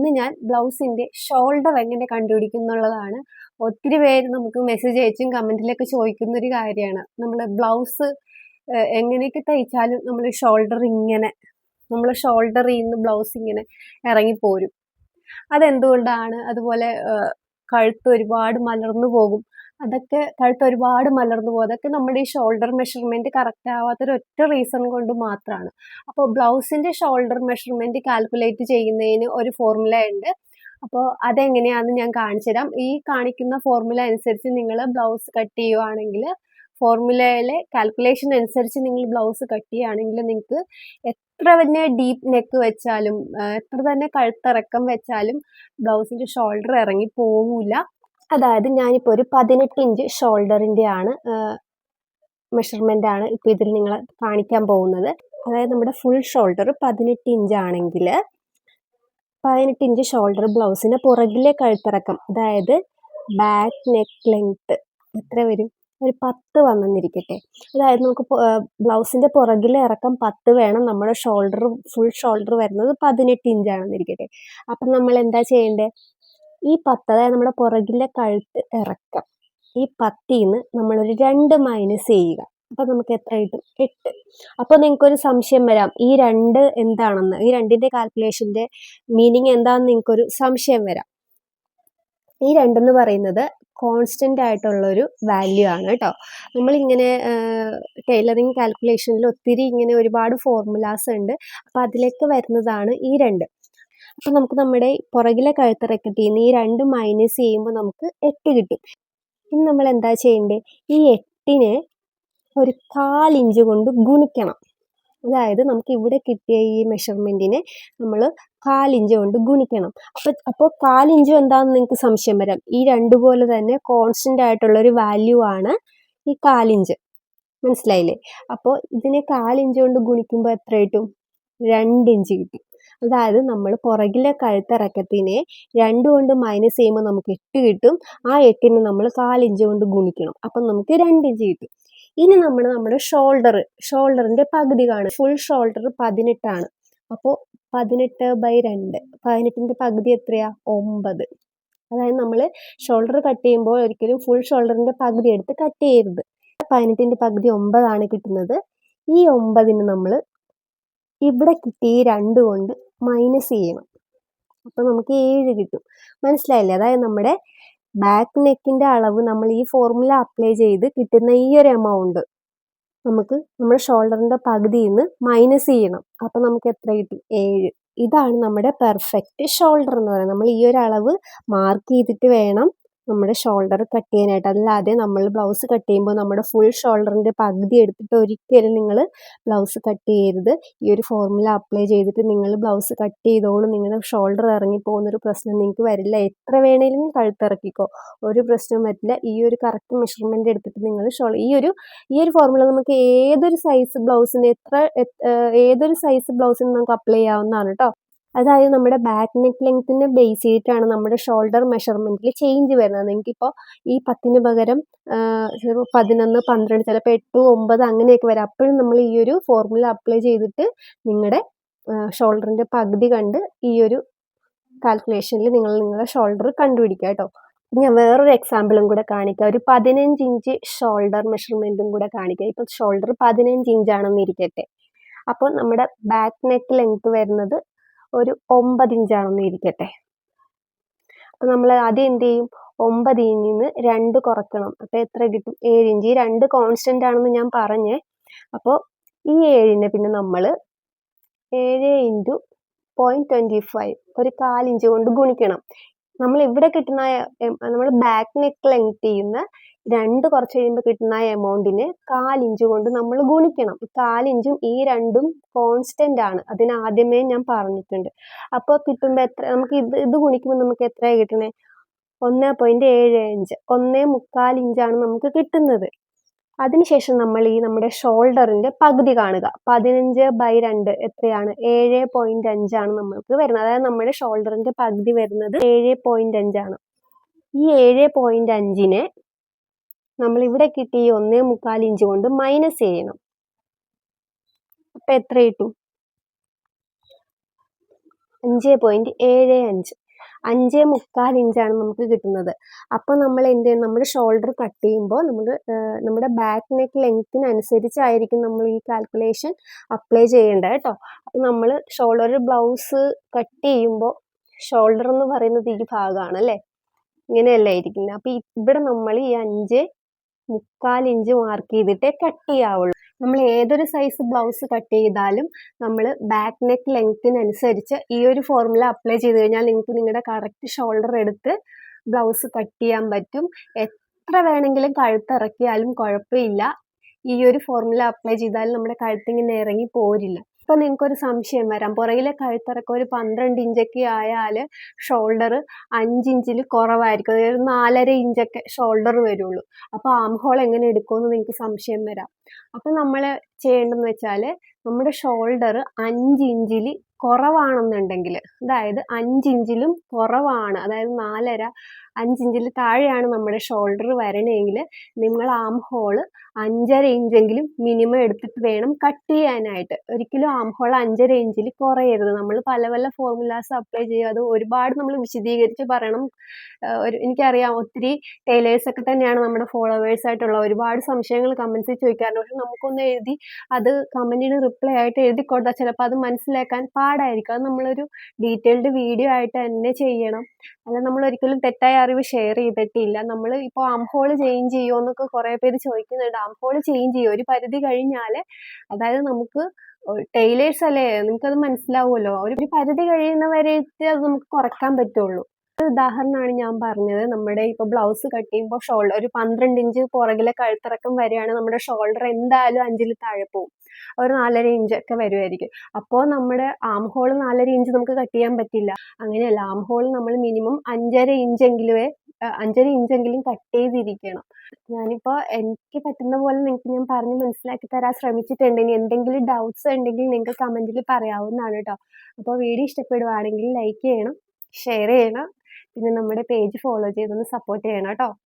ഇന്ന് ഞാൻ ബ്ലൗസിന്റെ ഷോൾഡർ എങ്ങനെ കണ്ടുപിടിക്കും എന്നുള്ളതാണ്. ഒത്തിരി പേര് നമുക്ക് മെസ്സേജ് അയച്ചും കമന്റിലൊക്കെ ചോദിക്കുന്ന ഒരു കാര്യമാണ്. നമ്മൾ ബ്ലൗസ് എങ്ങനെയൊക്കെ തയ്ച്ചാലും നമ്മൾ ഷോൾഡറിൽ നിന്ന് ബ്ലൗസ് ഇങ്ങനെ ഇറങ്ങിപ്പോരും. അതെന്തുകൊണ്ടാണ്? അതുപോലെ കഴുത്ത് ഒരുപാട് മലർന്നു പോകും. അതൊക്കെ നമ്മുടെ ഈ ഷോൾഡർ മെഷർമെന്റ് കറക്റ്റ് ആവാത്തൊരൊറ്റ റീസൺ കൊണ്ട് മാത്രമാണ്. അപ്പോൾ ബ്ലൗസിന്റെ ഷോൾഡർ മെഷർമെന്റ് കാൽക്കുലേറ്റ് ചെയ്യുന്നതിന് ഒരു ഫോർമുല ഉണ്ട്. അപ്പോൾ അതെങ്ങനെയാണെന്ന് ഞാൻ കാണിച്ചു തരാം. ഈ കാണിക്കുന്ന ഫോർമുല അനുസരിച്ച് നിങ്ങൾ ബ്ലൗസ് കട്ട് ചെയ്യുവാണെങ്കിൽ, ഫോർമുലയിലെ കാൽക്കുലേഷൻ അനുസരിച്ച് നിങ്ങൾ ബ്ലൗസ് കട്ട് ചെയ്യുകയാണെങ്കിൽ നിങ്ങൾക്ക് എത്ര തന്നെ ഡീപ്പ് നെക്ക് വെച്ചാലും എത്ര തന്നെ കഴുത്തിറക്കം വെച്ചാലും ബ്ലൗസിന്റെ ഷോൾഡർ ഇറങ്ങി പോവില്ല. അതായത് ഞാനിപ്പോൾ ഒരു 18 ഇഞ്ച് ഷോൾഡറിൻ്റെ ആണ് മെഷർമെൻ്റ് ആണ് ഇപ്പോൾ ഇതിൽ നിങ്ങളെ കാണിക്കാൻ പോകുന്നത്. അതായത് നമ്മുടെ ഫുൾ ഷോൾഡർ 18 ഇഞ്ച് ആണെങ്കിൽ 18 ഇഞ്ച് ഷോൾഡർ ബ്ലൗസിന് പുറകിലെ കഴുത്തിറക്കം, അതായത് ബാക്ക് നെക്ക് ലെങ്ത്ത് എത്ര വരും? ഒരു 10 വന്നെന്നിരിക്കട്ടെ. അതായത് നമുക്ക് ബ്ലൗസിൻ്റെ പുറകിലെ ഇറക്കം 10 വേണം. നമ്മുടെ ഫുൾ ഷോൾഡർ വരുന്നത് 18 ഇഞ്ചാണെന്നിരിക്കട്ടെ. അപ്പം നമ്മൾ എന്താ ചെയ്യേണ്ടത്? ഈ 10, അതായത് നമ്മുടെ പുറകിലെ കഴുത്ത് ഇറക്കം, ഈ 10ൽ നിന്ന് നമ്മളൊരു 2 മൈനസ് ചെയ്യുക. അപ്പം നമുക്ക് എത്ര കിട്ടും? 8. അപ്പോൾ നിങ്ങൾക്കൊരു സംശയം വരാം, ഈ 2 എന്താണെന്ന്, ഈ 2ൻ്റെ കാൽക്കുലേഷൻ്റെ മീനിങ് എന്താണെന്ന് നിങ്ങൾക്കൊരു സംശയം വരാം. ഈ 2 എന്ന് പറയുന്നത് കോൺസ്റ്റൻ്റ് ആയിട്ടുള്ളൊരു വാല്യൂ ആണ് കേട്ടോ. നമ്മളിങ്ങനെ ടൈലറിങ് കാൽക്കുലേഷനിൽ ഒത്തിരി ഇങ്ങനെ ഒരുപാട് ഫോർമുലാസ് ഉണ്ട്. അപ്പോൾ അതിലേക്ക് വരുന്നതാണ് ഈ 2. അപ്പോൾ നമുക്ക് നമ്മുടെ പുറകിലെ കഴുത്തിറക്കത്തിൽ നിന്ന് ഈ 2 മൈനസ് ചെയ്യുമ്പോൾ നമുക്ക് 8 കിട്ടും. ഇനി നമ്മൾ എന്താ ചെയ്യേണ്ടത്? ഈ 8നെ ഒരു 1/4 ഇഞ്ച് കൊണ്ട് ഗുണിക്കണം. അതായത് നമുക്ക് ഇവിടെ കിട്ടിയ ഈ മെഷർമെൻറ്റിനെ നമ്മൾ 1/4 ഇഞ്ച് കൊണ്ട് ഗുണിക്കണം. അപ്പോൾ 1/4 ഇഞ്ച് എന്താണെന്ന് നിങ്ങൾക്ക് സംശയം വരാം. ഈ 2 പോലെ തന്നെ കോൺസ്റ്റൻ്റ് ആയിട്ടുള്ളൊരു വാല്യൂ ആണ് ഈ 1/4 ഇഞ്ച്. മനസ്സിലായില്ലേ? അപ്പോൾ ഇതിനെ 1/4 ഇഞ്ച് കൊണ്ട് ഗുണിക്കുമ്പോൾ എത്ര കിട്ടും? 2 ഇഞ്ച് കിട്ടും. അതായത് നമ്മൾ പുറകിലെ കഴുത്തിറക്കത്തിനെ 2 കൊണ്ട് മൈനസ് ചെയ്യുമ്പോൾ നമുക്ക് 8 കിട്ടും. ആ 8നെ നമ്മൾ 1/4 ഇഞ്ച് കൊണ്ട് ഗുണിക്കണം. അപ്പം നമുക്ക് 2 ഇഞ്ച് കിട്ടും. ഇനി നമ്മുടെ ഷോൾഡറിൻ്റെ പകുതി കാണും. ഫുൾ ഷോൾഡർ 18 ആണ്. അപ്പോൾ 18/2, 18ൻ്റെ പകുതി എത്രയാ? 9. അതായത് നമ്മൾ ഷോൾഡർ കട്ട് ചെയ്യുമ്പോൾ ഒരിക്കലും ഫുൾ ഷോൾഡറിൻ്റെ പകുതി എടുത്ത് കട്ട് ചെയ്യരുത്. 18ൻ്റെ പകുതി 9 ആണ് കിട്ടുന്നത്. ഈ 9ന് നമ്മൾ ഇവിടെ കിട്ടി ഈ 2 കൊണ്ട് മൈനസ് ചെയ്യണം. അപ്പോൾ നമുക്ക് 7 കിട്ടും. മനസ്സിലായില്ലേ? അതായത് നമ്മുടെ ബാക്ക് നെക്കിൻ്റെ അളവ് നമ്മൾ ഈ ഫോർമുല അപ്ലൈ ചെയ്ത് കിട്ടുന്ന ഈ ഒരു എമൗണ്ട് നമുക്ക് നമ്മുടെ ഷോൾഡറിൻ്റെ പകുതിയിൽ നിന്ന് മൈനസ് ചെയ്യണം. അപ്പോൾ നമുക്ക് എത്ര കിട്ടും? 7. ഇതാണ് നമ്മുടെ പെർഫെക്റ്റ് ഷോൾഡർ എന്ന് പറയുന്നത്. നമ്മൾ ഈ ഒരു അളവ് മാർക്ക് ചെയ്തിട്ട് വേണം നമ്മുടെ ഷോൾഡർ കട്ട് ചെയ്യാനായിട്ട്. അല്ലാതെ നമ്മൾ ബ്ലൗസ് കട്ട് ചെയ്യുമ്പോൾ നമ്മുടെ ഫുൾ ഷോൾഡറിൻ്റെ പകുതി എടുത്തിട്ട് ഒരിക്കലും നിങ്ങൾ ബ്ലൗസ് കട്ട് ചെയ്യരുത്. ഈ ഒരു ഫോർമുല അപ്ലൈ ചെയ്തിട്ട് നിങ്ങൾ ബ്ലൗസ് കട്ട് ചെയ്തോളും. നിങ്ങളുടെ ഷോൾഡർ ഇറങ്ങിപ്പോകുന്നൊരു പ്രശ്നം നിങ്ങൾക്ക് വരില്ല. എത്ര വേണേലും കഴുത്തിറക്കിക്കോ, ഒരു പ്രശ്നവും വരില്ല. ഈ ഒരു കറക്റ്റ് മെഷർമെൻറ്റ് എടുത്തിട്ട് നിങ്ങൾ ഈ ഒരു ഫോർമുല നമുക്ക് ഏതൊരു സൈസ് ബ്ലൗസിന് നമുക്ക് അപ്ലൈ ചെയ്യാവുന്നതാണ് കേട്ടോ. അതായത് നമ്മുടെ ബാക്ക് നെക്ക് ലെങ്ത്തിനെ ബേസ് ചെയ്തിട്ടാണ് നമ്മുടെ ഷോൾഡർ മെഷർമെൻറ്റിൽ ചേഞ്ച് വരുന്നത്. നിങ്ങൾക്കിപ്പോൾ ഈ 10ന് പകരം 11, 12, ചിലപ്പോൾ 8, 9 അങ്ങനെയൊക്കെ വരാം. അപ്പോഴും നമ്മൾ ഈ ഒരു ഫോർമുല അപ്ലൈ ചെയ്തിട്ട് നിങ്ങളുടെ ഷോൾഡറിൻ്റെ പകുതി കണ്ട് ഈ ഒരു കാൽക്കുലേഷനിൽ നിങ്ങളുടെ ഷോൾഡർ കണ്ടുപിടിക്കുക കേട്ടോ. ഞാൻ വേറൊരു എക്സാമ്പിളും കൂടെ കാണിക്കാം. ഒരു 15 ഇഞ്ച് ഷോൾഡർ മെഷർമെൻറ്റും കൂടെ കാണിക്കാം. ഇപ്പോൾ ഷോൾഡർ 15 ഇഞ്ചാണെന്ന് ഇരിക്കട്ടെ. അപ്പോൾ നമ്മുടെ ബാക്ക് നെക്ക് ലെങ്ത്ത് വരുന്നത് ഒരു 9 ഇഞ്ചാണെന്ന് ഇരിക്കട്ടെ. അപ്പോൾ നമ്മൾ ആദ്യം എന്ത് ചെയ്യും? 9ൽ നിന്ന് 2 കുറയ്ക്കണം. അപ്പോൾ എത്ര കിട്ടും? 7 ഇഞ്ച്. ഈ 2 കോൺസ്റ്റൻ്റ് ആണെന്ന് ഞാൻ പറഞ്ഞേ. അപ്പോൾ ഈ 7നെ പിന്നെ നമ്മൾ 7 × 0.25 ഒരു 1/4 ഇഞ്ച് കൊണ്ട് ഗുണിക്കണം. നമ്മൾ ഇവിടെ കിട്ടുന്ന നമ്മൾ ബാക്ക് നെക്ക് ലെങ്ത് ചെയ്യുന്ന 2 കുറച്ച് കഴിയുമ്പോൾ കിട്ടുന്ന എമൗണ്ടിനെ 1/4 ഇഞ്ച് കൊണ്ട് നമ്മൾ ഗുണിക്കണം. 1/4 ഇഞ്ചും ഈ 2ഉം കോൺസ്റ്റൻ്റ് ആണ്. അതിനാദ്യമേ ഞാൻ പറഞ്ഞിട്ടുണ്ട്. അപ്പോൾ കിട്ടുമ്പോൾ എത്ര? നമുക്ക് ഇത് ഗുണിക്കുമ്പോൾ നമുക്ക് എത്രയാണ് കിട്ടണേ? 1.75, 1.25 ഇഞ്ചാണ് നമുക്ക് കിട്ടുന്നത്. അതിനുശേഷം നമ്മൾ നമ്മുടെ ഷോൾഡറിൻ്റെ പകുതി കാണുക. 15/2 എത്രയാണ്? 7.5 ആണ് നമ്മൾക്ക് വരുന്നത്. അതായത് നമ്മുടെ ഷോൾഡറിൻ്റെ പകുതി വരുന്നത് 7.5 ആണ്. ഈ 7.5നെ നമ്മൾ ഇവിടെ കിട്ടി 1.25 ഇഞ്ച് കൊണ്ട് മൈനസ് ചെയ്യണം. അപ്പം എത്ര കിട്ടും? 5.75 5.25 ഇഞ്ചാണ് നമുക്ക് കിട്ടുന്നത്. അപ്പോൾ നമ്മൾ എന്ത് ചെയ്യണം, നമ്മുടെ ഷോൾഡർ കട്ട് ചെയ്യുമ്പോൾ നമ്മുടെ ബാക്ക് നെക്ക് ലെങ്ത്തിനനുസരിച്ചായിരിക്കും നമ്മൾ ഈ കാൽക്കുലേഷൻ അപ്ലൈ ചെയ്യേണ്ടത് കേട്ടോ. അപ്പോൾ നമ്മൾ ഷോൾഡർ ബ്ലൗസ് കട്ട് ചെയ്യുമ്പോൾ ഷോൾഡർ എന്ന് പറയുന്നത് ഈ ഭാഗമാണ് അല്ലേ, ഇങ്ങനെയല്ല ഇരിക്കുന്നത്. അപ്പോൾ ഇവിടെ നമ്മൾ ഈ 5.25 ഇഞ്ച് മാർക്ക് ചെയ്തിട്ടേ കട്ട് ചെയ്യാവുള്ളൂ. നമ്മൾ ഏതൊരു സൈസ് ബ്ലൗസ് കട്ട് ചെയ്താലും നമ്മൾ ബാക്ക് നെക്ക് ലെങ്ത്തിനനുസരിച്ച് ഈ ഒരു ഫോർമുല അപ്ലൈ ചെയ്ത് കഴിഞ്ഞാൽ നിങ്ങൾക്ക് നിങ്ങളുടെ കറക്റ്റ് ഷോൾഡർ എടുത്ത് ബ്ലൗസ് കട്ട് ചെയ്യാൻ പറ്റും. എത്ര വേണമെങ്കിലും കഴുത്തിറക്കിയാലും കുഴപ്പമില്ല. ഈ ഒരു ഫോർമുല അപ്ലൈ ചെയ്താലും നമ്മുടെ കഴുത്തിങ്ങനെ ഇറങ്ങി പോരില്ല. ഇപ്പോൾ നിങ്ങൾക്കൊരു സംശയം വരാം, പുറകിലെ കഴുത്തിറക്കം ഒരു 12 ഇഞ്ചൊക്കെ ആയാൽ ഷോൾഡർ 5 ഇഞ്ചിൽ കുറവായിരിക്കും, അതായത് 4.5 ഇഞ്ചൊക്കെ ഷോൾഡർ വരുള്ളൂ. അപ്പോൾ ആം ഹോൾ എങ്ങനെ എടുക്കുമെന്ന് നിങ്ങൾക്ക് സംശയം വരാം. അപ്പോൾ നമ്മൾ ചെയ്യേണ്ടതെന്ന് വെച്ചാൽ നമ്മുടെ ഷോൾഡർ 5 ഇഞ്ചിൽ കുറവാണെന്നുണ്ടെങ്കിൽ, അതായത് 5 ഇഞ്ചിലും കുറവാണ്, അതായത് 4.5 5 ഇഞ്ചിൽ താഴെയാണ് നമ്മുടെ ഷോൾഡർ വരണമെങ്കിൽ നിങ്ങൾ ആം ഹോൾ 5.5 ഇഞ്ചെങ്കിലും മിനിമം എടുത്തിട്ട് വേണം കട്ട് ചെയ്യാനായിട്ട്. ഒരിക്കലും ആം ഹോൾ 5.5 ഇഞ്ചിൽ കുറയരുത്. നമ്മൾ പല ഫോർമുലാസ് അപ്ലൈ ചെയ്യുക, അത് ഒരുപാട് നമ്മൾ വിശദീകരിച്ച് പറയണം. എനിക്കറിയാം ഒത്തിരി ടൈലേഴ്സൊക്കെ തന്നെയാണ് നമ്മുടെ ഫോളോവേഴ്സായിട്ടുള്ള, ഒരുപാട് സംശയങ്ങൾ കമൻസിൽ ചോദിക്കാറുണ്ട്. പക്ഷെ നമുക്കൊന്ന് എഴുതി അത് കമൻറ്റിന് റിപ്ലൈ ആയിട്ട് എഴുതി കൊടുത്താൽ ചിലപ്പോൾ അത് മനസ്സിലാക്കാൻ പാടായിരിക്കും. അത് നമ്മളൊരു ഡീറ്റെയിൽഡ് വീഡിയോ ആയിട്ട് തന്നെ ചെയ്യണം. അല്ല, നമ്മൾ ഒരിക്കലും തെറ്റായ അറിവ് ഷെയർ ചെയ്തിട്ടില്ല. നമ്മൾ ഇപ്പോൾ ആം ഹോൾ ചേഞ്ച് ചെയ്യുമോ എന്നൊക്കെ കുറേ പേര് ചോദിക്കുന്നുണ്ട്. ആം ഹോൾ ചേഞ്ച് ചെയ്യും ഒരു പരിധി കഴിഞ്ഞാൽ, അതായത് നമുക്ക് ടൈലേഴ്സ് അല്ലേ, നിങ്ങൾക്കത് മനസ്സിലാവുമല്ലോ, ഒരു പരിധി കഴിയുന്നവരേക്ക് അത് നമുക്ക് കുറയ്ക്കാൻ പറ്റുള്ളൂ. ഒരു ഉദാഹരണമാണ് ഞാൻ പറഞ്ഞത്. നമ്മുടെ ഇപ്പോൾ ബ്ലൗസ് കട്ട് ചെയ്യുമ്പോൾ ഷോൾഡർ ഒരു 12 ഇഞ്ച് പുറകിലെ കഴുത്തിറക്കം വരികയാണ്, നമ്മുടെ ഷോൾഡർ എന്തായാലും 5-ൽ താഴെ പോകും, ഒരു 4.5 ഇഞ്ചൊക്കെ വരുമായിരിക്കും. അപ്പോൾ നമ്മുടെ ആം ഹോൾ 4.5 ഇഞ്ച് നമുക്ക് കട്ട് ചെയ്യാൻ പറ്റില്ല. അങ്ങനെയല്ല, ആം ഹോൾ നമ്മൾ മിനിമം 5.5 ഇഞ്ചെങ്കിലും കട്ട് ചെയ്തിരിക്കണം. ഞാനിപ്പോൾ എനിക്ക് പറ്റുന്ന പോലെ നിങ്ങൾക്ക് ഞാൻ പറഞ്ഞ് മനസ്സിലാക്കി തരാൻ ശ്രമിച്ചിട്ടുണ്ട്. ഇനി എന്തെങ്കിലും ഡൗട്ട്സ് ഉണ്ടെങ്കിൽ നിങ്ങൾക്ക് കമൻറ്റിൽ പറയാവുന്നതാണ് കേട്ടോ. അപ്പോൾ വീഡിയോ ഇഷ്ടപ്പെടുവാണെങ്കിൽ ലൈക്ക് ചെയ്യണം, ഷെയർ ചെയ്യണം, പിന്നെ നമ്മുടെ പേജ് ഫോളോ ചെയ്തൊന്ന് സപ്പോർട്ട് ചെയ്യണം കേട്ടോ.